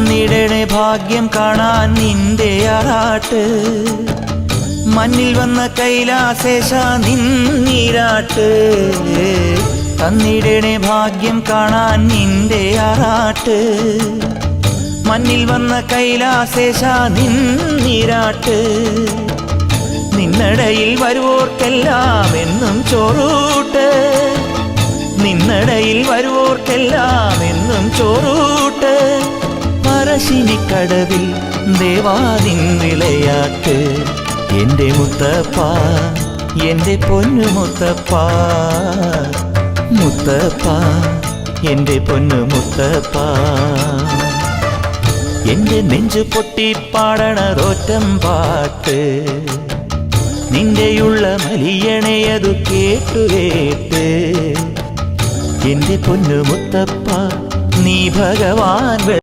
തന്നിടണേ ഭാഗ്യം കാണാൻ നിന്റെ ആറാട്ട് മണ്ണിൽ വന്ന കൈലാസേശ നിന്നീരാട്ട് തന്നിടണേ ഭാഗ്യം കാണാൻ നിന്റെ ആറാട്ട് മണ്ണിൽ വന്ന കൈലാസേശ നിന്നീരാട്ട് നിന്നടയിൽ വരുവോർക്കെല്ലാം എന്നും ചോറൂട്ട് നിന്നടയിൽ വരുവോർക്കെല്ലാം എന്നും ചോറൂട്ട് പറശ്ശിനിക്കടവിൽ ദേവാദിൻ വിളയാട്ട് എൻ്റെ മുത്തപ്പ എൻ്റെ പൊന്നു മുത്തപ്പ മുത്തപ്പ എൻ്റെ പൊന്നു മുത്തപ്പ എൻ്റെ നെഞ്ചു പൊട്ടി പാടണറോറ്റം പാട്ട് നിന്റെയുള്ള മലിയണയതു കേട്ടു കേട്ട് എൻ്റെ പൊന്നു മുത്തപ്പ നീ ഭഗവാൻ